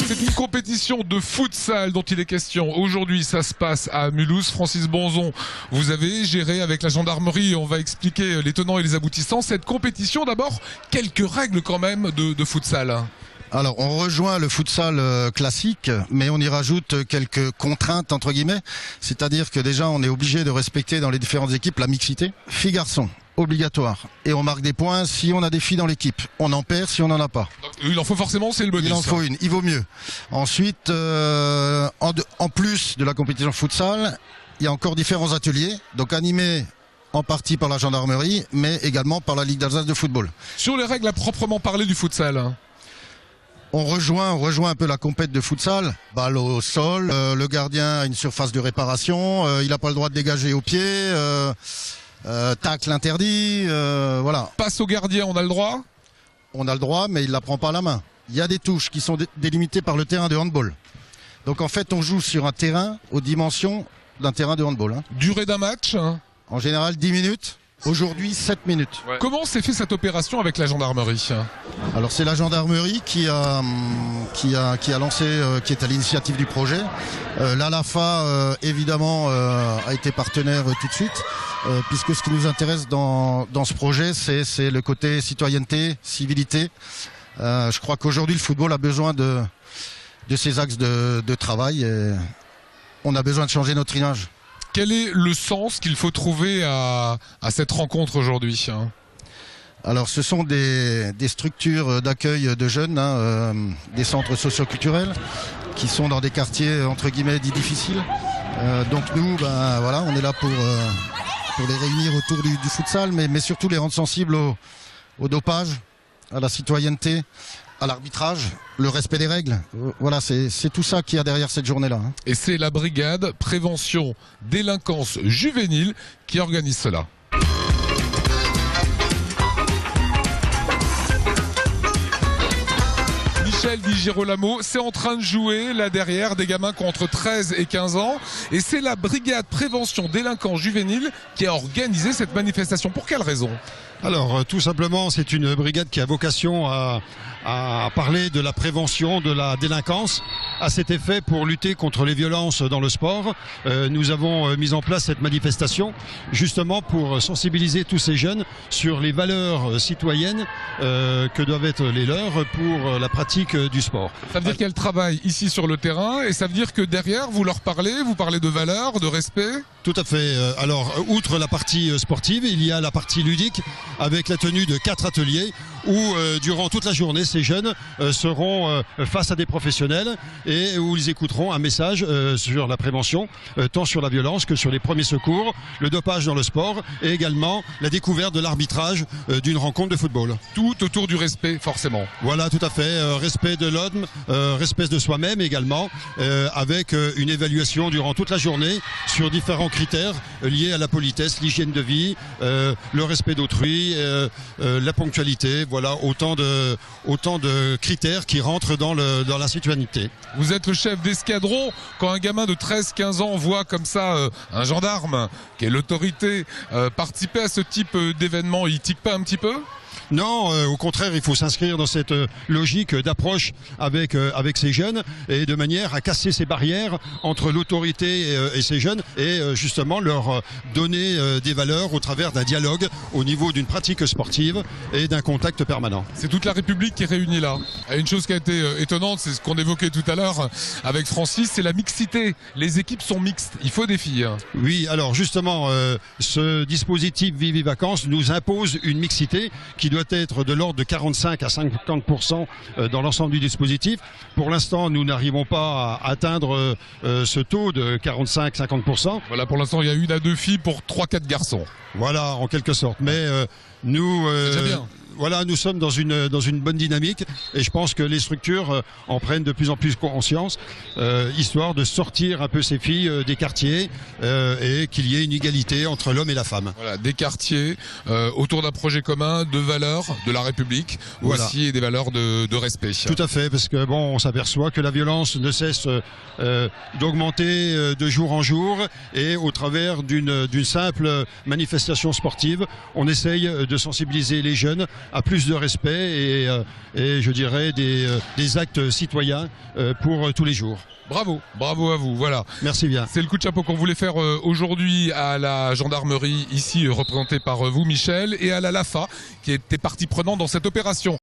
C'est une compétition de futsal dont il est question. Aujourd'hui, ça se passe à Mulhouse. Francis Bonzon, vous avez géré avec la gendarmerie, on va expliquer les tenants et les aboutissants. Cette compétition, d'abord, quelques règles quand même de futsal. Alors, on rejoint le futsal classique, mais on y rajoute quelques contraintes, entre guillemets. C'est-à-dire que déjà, on est obligé de respecter dans les différentes équipes la mixité. Filles-garçons, obligatoire. Et on marque des points si on a des filles dans l'équipe. On en perd si on n'en a pas. Donc, il en faut forcément, c'est le bonus. Il en faut une, il vaut mieux. Ensuite, en plus de la compétition futsal, il y a encore différents ateliers, donc animés en partie par la gendarmerie, mais également par la Ligue d'Alsace de football. Sur les règles à proprement parler du futsal, on rejoint un peu la compète de futsal. Balle au sol, le gardien a une surface de réparation, il n'a pas le droit de dégager au pied, tacle interdit, voilà. Passe au gardien, on a le droit ? On a le droit, mais il ne la prend pas à la main. Il y a des touches qui sont délimitées par le terrain de handball. Donc en fait, on joue sur un terrain aux dimensions d'un terrain de handball. Durée d'un match ? En général, 10 minutes. Aujourd'hui, 7 minutes. Ouais. Comment s'est fait cette opération avec la gendarmerie ? Alors c'est la gendarmerie qui a lancé, qui est à l'initiative du projet. L'ALAFA, évidemment, a été partenaire tout de suite, puisque ce qui nous intéresse dans ce projet, c'est le côté citoyenneté, civilité. Je crois qu'aujourd'hui, le football a besoin de ces axes de travail et on a besoin de changer notre image. Quel est le sens qu'il faut trouver à cette rencontre aujourd'hui ? Alors ce sont des structures d'accueil de jeunes, des centres socioculturels qui sont dans des quartiers entre guillemets dits difficiles. Donc nous, voilà, on est là pour les réunir autour du futsal, mais surtout les rendre sensibles au dopage, à la citoyenneté, à l'arbitrage, le respect des règles. Voilà, c'est tout ça qu'il y a derrière cette journée-là. Et c'est la brigade prévention délinquance juvénile qui organise cela. Michel Di Girolamo, c'est en train de jouer là derrière des gamins qui ont entre 13 et 15 ans et c'est la brigade prévention délinquance juvénile qui a organisé cette manifestation. Pour quelle raison ? Alors tout simplement c'est une brigade qui a vocation à parler de la prévention de la délinquance. À cet effet, pour lutter contre les violences dans le sport, nous avons mis en place cette manifestation justement pour sensibiliser tous ces jeunes sur les valeurs citoyennes que doivent être les leurs pour la pratique du sport. Ça veut dire qu'elles travaillent ici sur le terrain et ça veut dire que derrière vous leur parlez, vous parlez de valeurs, de respect ? Tout à fait. Alors, outre la partie sportive, il y a la partie ludique avec la tenue de 4 ateliers où durant toute la journée, ces jeunes seront face à des professionnels et où ils écouteront un message sur la prévention, tant sur la violence que sur les premiers secours, le dopage dans le sport et également la découverte de l'arbitrage d'une rencontre de football. Tout autour du respect, forcément. Voilà, tout à fait. Respect de l'homme, respect de soi-même également, avec une évaluation durant toute la journée sur différents critères liés à la politesse, l'hygiène de vie, le respect d'autrui, la ponctualité. Voilà, autant de critères qui rentrent dans la citoyenneté. Vous êtes le chef d'escadron. Quand un gamin de 13-15 ans voit comme ça un gendarme, qui est l'autorité, participer à ce type d'événement, il tique pas un petit peu ? Non, au contraire, il faut s'inscrire dans cette logique d'approche avec ces jeunes et de manière à casser ces barrières entre l'autorité et ces jeunes et justement leur donner des valeurs au travers d'un dialogue au niveau d'une pratique sportive et d'un contact permanent. C'est toute la République qui est réunie là. Et une chose qui a été étonnante, c'est ce qu'on évoquait tout à l'heure avec Francis, c'est la mixité. Les équipes sont mixtes, il faut des filles. Oui, alors justement, ce dispositif Vivi Vacances nous impose une mixité qui doit être de l'ordre de 45 à 50% dans l'ensemble du dispositif. Pour l'instant, nous n'arrivons pas à atteindre ce taux de 45-50%. Voilà, pour l'instant, il y a 1 à 2 filles pour 3-4 garçons. Voilà, en quelque sorte. Mais nous... c'est déjà bien. Voilà, nous sommes dans une bonne dynamique et je pense que les structures en prennent de plus en plus conscience, histoire de sortir un peu ces filles des quartiers et qu'il y ait une égalité entre l'homme et la femme. Voilà, des quartiers autour d'un projet commun de valeurs de la République, voilà. Aussi et des valeurs de respect. Tout à fait, parce que bon, on s'aperçoit que la violence ne cesse d'augmenter de jour en jour et au travers d'une simple manifestation sportive, on essaye de sensibiliser les jeunes à plus de respect et je dirais des actes citoyens pour tous les jours. Bravo, bravo à vous, voilà. Merci bien. C'est le coup de chapeau qu'on voulait faire aujourd'hui à la gendarmerie, ici représentée par vous Michel, et à la LAFA, qui était partie prenante dans cette opération.